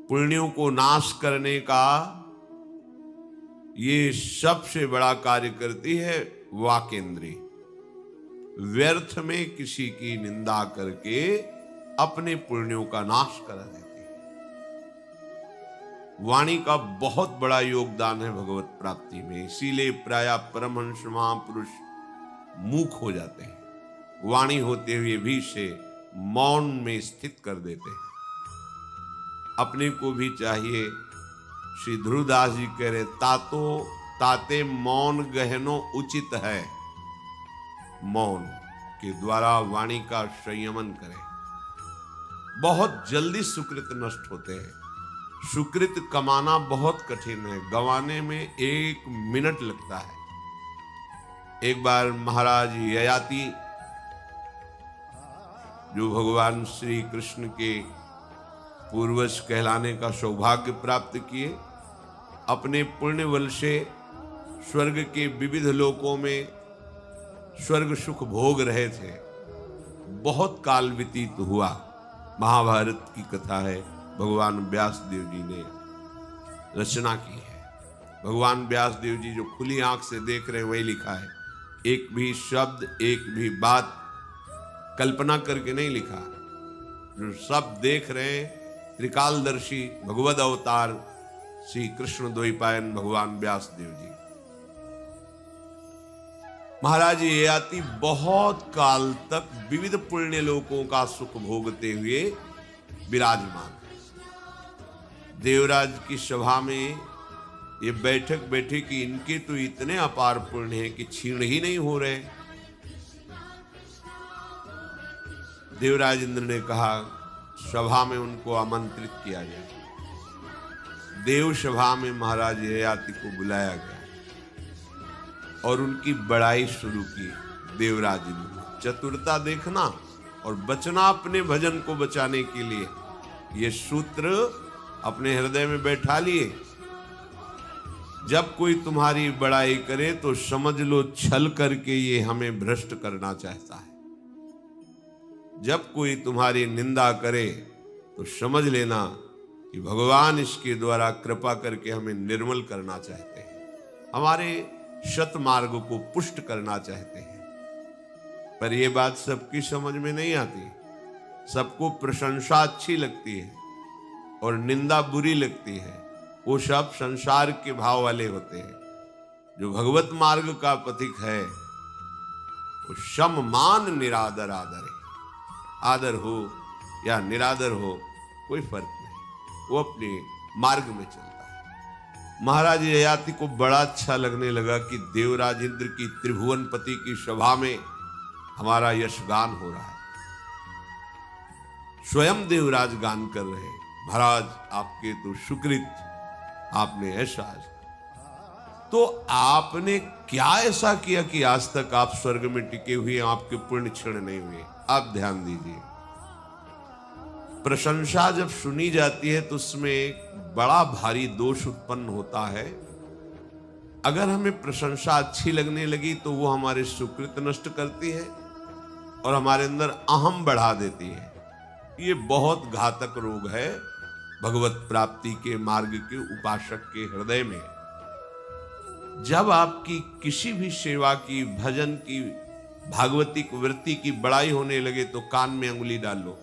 पुण्यों को नाश करने का ये सबसे बड़ा कार्य करती है वाक इंद्री। व्यर्थ में किसी की निंदा करके अपने पुण्यों का नाश करा देती है। वाणी का बहुत बड़ा योगदान है भगवत प्राप्ति में, इसीलिए प्रायः परमहंस महापुरुष मूक हो जाते हैं, वाणी होते हुए भी से मौन में स्थित कर देते हैं। अपने को भी चाहिए, श्री ध्रुवदास जी कह रहे, ताते मौन गहनो उचित है, मौन के द्वारा वाणी का संयमन करें। बहुत जल्दी सुकृत नष्ट होते हैं। सुकृत कमाना बहुत कठिन है, गंवाने में 1 मिनट लगता है। एक बार महाराज ययाति, जो भगवान श्री कृष्ण के पूर्वज कहलाने का सौभाग्य प्राप्त किए, अपने पुण्य बल से स्वर्ग के विविध लोकों में स्वर्ग सुख भोग रहे थे। बहुत काल व्यतीत हुआ। महाभारत की कथा है, भगवान व्यासदेव जी ने रचना की है। भगवान व्यासदेव जी जो खुली आंख से देख रहे हैं वही लिखा है। एक भी शब्द, एक भी बात कल्पना करके नहीं लिखा। जो सब देख रहे हैं, त्रिकालदर्शी भगवद अवतार श्री कृष्ण द्वैपायन भगवान व्यासदेव जी। महाराज ययाति बहुत काल तक विविध पुण्य लोकों का सुख भोगते हुए विराजमान है। देवराज की सभा में ये बैठक बैठे कि इनके तो इतने अपार पुण्य हैं कि क्षीण ही नहीं हो रहे। देवराज इंद्र ने कहा सभा में उनको आमंत्रित किया जाए। देव सभा में महाराज ययाति को बुलाया गया और उनकी बड़ाई शुरू की। देवराज इंद्र चतुरता देखना और बचना अपने भजन को बचाने के लिए, ये सूत्र अपने हृदय में बैठा लिए। जब कोई तुम्हारी बड़ाई करे तो समझ लो छल करके ये हमें भ्रष्ट करना चाहता है। जब कोई तुम्हारी निंदा करे तो समझ लेना कि भगवान इसके द्वारा कृपा करके हमें निर्मल करना चाहते हैं, हमारे सत मार्ग को पुष्ट करना चाहते हैं। पर यह बात सबकी समझ में नहीं आती। सबको प्रशंसा अच्छी लगती है और निंदा बुरी लगती है। वो सब संसार के भाव वाले होते हैं। जो भगवत मार्ग का पथिक है वो सम मान निरादर आदर है। आदर हो या निरादर हो कोई फर्क नहीं, वो अपने मार्ग में चलता है। महाराज ययाति को बड़ा अच्छा लगने लगा कि देवराज इंद्र की त्रिभुवनपति की सभा में हमारा यशगान हो रहा है। स्वयं देवराज गान कर रहे, महाराज आपके तो सुकृत, आपने ऐसा। तो आपने क्या ऐसा किया कि आज तक आप स्वर्ग में टिके हुए, आपके पुण्य क्षीण नहीं हुए? आप ध्यान दीजिए, प्रशंसा जब सुनी जाती है तो उसमें बड़ा भारी दोष उत्पन्न होता है। अगर हमें प्रशंसा अच्छी लगने लगी तो वो हमारे सुकृत नष्ट करती है और हमारे अंदर अहम बढ़ा देती है। ये बहुत घातक रोग है भगवत प्राप्ति के मार्ग के उपासक के हृदय में। जब आपकी किसी भी सेवा की, भजन की, भागवतिक वृत्ति की बड़ाई होने लगे तो कान में अंगुली डाल लो,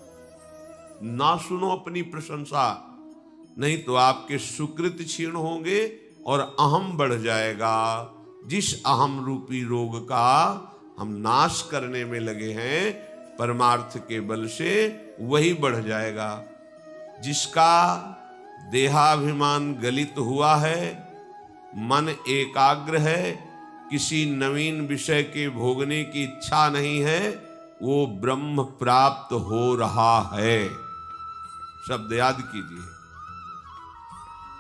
ना सुनो अपनी प्रशंसा, नहीं तो आपके सुकृत क्षीण होंगे और अहम बढ़ जाएगा। जिस अहम रूपी रोग का हम नाश करने में लगे हैं परमार्थ के बल से, वही बढ़ जाएगा। जिसका देहाभिमान गलित हुआ है, मन एकाग्र है, किसी नवीन विषय के भोगने की इच्छा नहीं है, वो ब्रह्म प्राप्त हो रहा है। शब्द याद कीजिए,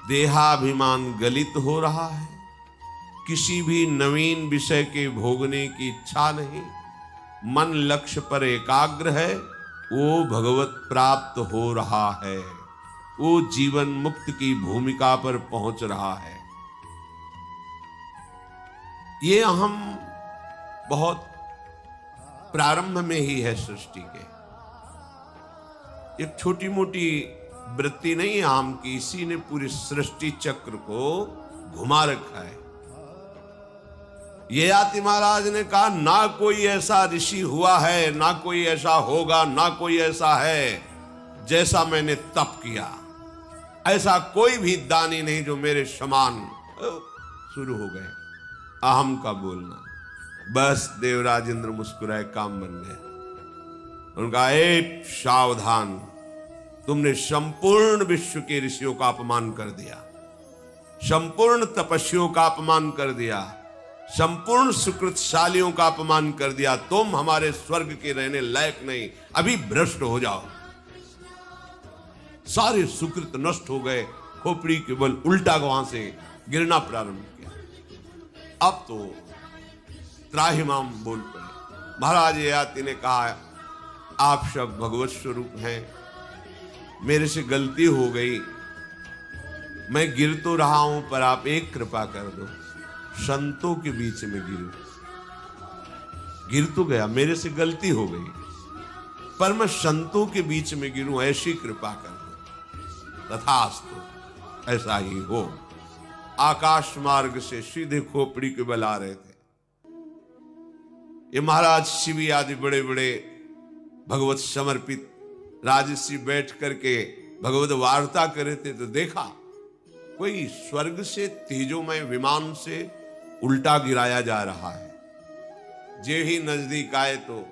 देहाभिमान गलित हो रहा है, किसी भी नवीन विषय के भोगने की इच्छा नहीं, मन लक्ष्य पर एकाग्र है, वो भगवत प्राप्त हो रहा है, वो जीवन मुक्त की भूमिका पर पहुंच रहा है। ये अहम बहुत प्रारंभ में ही है सृष्टि के। एक छोटी मोटी वृत्ति नहीं आम की, इसी ने पूरी सृष्टि चक्र को घुमा रखा है। ययाति महाराज ने कहा, ना कोई ऐसा ऋषि हुआ है, ना कोई ऐसा होगा, ना कोई ऐसा है जैसा मैंने तप किया। ऐसा कोई भी दानी नहीं जो मेरे समान। शुरू हो गए अहम का बोलना। बस देवराज इंद्र मुस्कुराए, काम बन गया। उनका एक सावधान, तुमने संपूर्ण विश्व के ऋषियों का अपमान कर दिया, संपूर्ण तपस्वियों का अपमान कर दिया, संपूर्ण सुकृतशालियों का अपमान कर दिया। तुम हमारे स्वर्ग के रहने लायक नहीं, अभी भ्रष्ट हो जाओ। सारे सुकृत नष्ट हो गए। खोपड़ी के बल उल्टा वहां से गिरना प्रारंभ किया। अब तो त्राहिमाम बोल पड़े। महाराज ययाति ने कहा, आप सब भगवत स्वरूप हैं, मेरे से गलती हो गई, मैं गिर तो रहा हूं, पर आप एक कृपा कर दो, संतों के बीच में गिरूं। गिर तो गया, मेरे से गलती हो गई, पर मैं संतों के बीच में गिरूं, ऐसी कृपा कर दो। तथास्तु, ऐसा ही हो। आकाश मार्ग से सीधे खोपड़ी के बल आ रहे थे। ये महाराज शिवी आदि बड़े बड़े भगवत समर्पित राजर्षि बैठ करके भगवत वार्ता कर रहे थे, तो देखा कोई स्वर्ग से तेजोमय विमान से उल्टा गिराया जा रहा है। जे ही नजदीक आए तो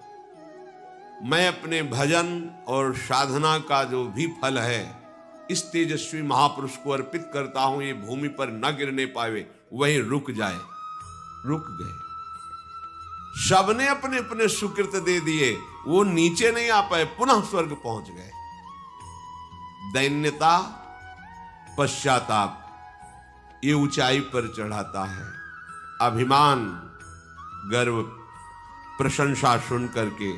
मैं अपने भजन और साधना का जो भी फल है इस तेजस्वी महापुरुष को अर्पित करता हूं, ये भूमि पर न गिरने पावे, वहीं रुक जाए। रुक गए। सबने अपने अपने सुकृत दे दिए, वो नीचे नहीं आ पाए, पुनः स्वर्ग पहुंच गए। दैन्यता, पश्चाताप ये ऊंचाई पर चढ़ाता है। अभिमान, गर्व, प्रशंसा सुन करके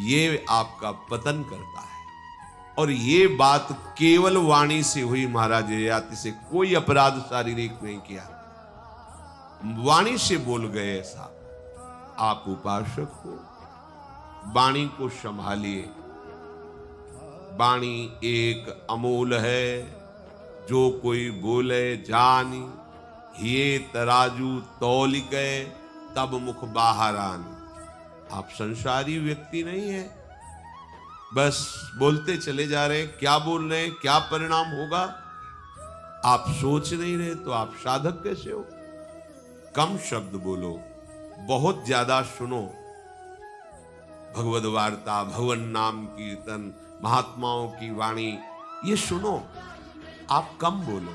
ये आपका पतन करता है। और ये बात केवल वाणी से हुई। महाराज ययाति से कोई अपराध शारीरिक नहीं किया, वाणी से बोल गए ऐसा। आप उपासक हो, वाणी को संभालिए। वाणी एक अमूल है, जो कोई बोले जानी, ये तराजू तौलिके तब मुख बाहर आनी। आप संसारी व्यक्ति नहीं है, बस बोलते चले जा रहे हैं। क्या बोल रहे हैं, क्या परिणाम होगा आप सोच नहीं रहे, तो आप साधक कैसे हो? कम शब्द बोलो, बहुत ज्यादा सुनो। भगवद वार्ता, भगवन नाम कीर्तन, महात्माओं की वाणी, ये सुनो। आप कम बोलो।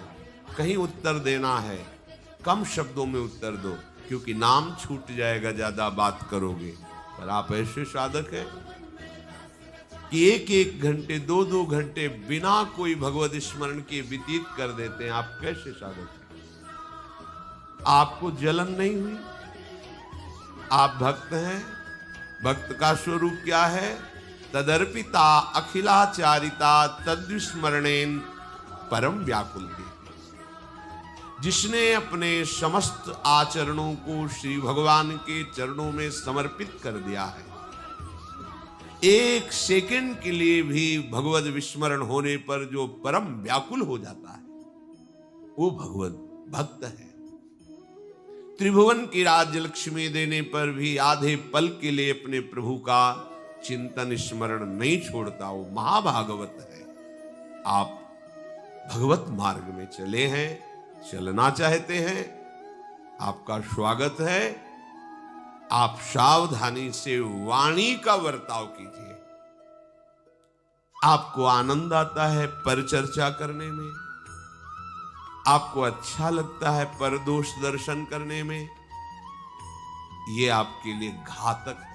कहीं उत्तर देना है, कम शब्दों में उत्तर दो, क्योंकि नाम छूट जाएगा ज्यादा बात करोगे। पर आप ऐसे साधक हैं कि एक एक घंटे, दो दो घंटे बिना कोई भगवत स्मरण के व्यतीत कर देते हैं। आप कैसे साधक हैं? आपको जलन नहीं हुई? आप भक्त हैं। भक्त का स्वरूप क्या है? तदर्पिता अखिलाचारिता तद्विस्मरणेन परम व्याकुल देती। जिसने अपने समस्त आचरणों को श्री भगवान के चरणों में समर्पित कर दिया है, एक सेकंड के लिए भी भगवत विस्मरण होने पर जो परम व्याकुल हो जाता है, वो भगवत भक्त है। त्रिभुवन की राज्य लक्ष्मी देने पर भी आधे पल के लिए अपने प्रभु का चिंतन स्मरण नहीं छोड़ता, वो महाभागवत है। आप भगवत मार्ग में चले हैं, चलना चाहते हैं, आपका स्वागत है। आप सावधानी से वाणी का वर्ताव कीजिए। आपको आनंद आता है परिचर्चा करने में, आपको अच्छा लगता है परदोष दर्शन करने में, ये आपके लिए घातक है।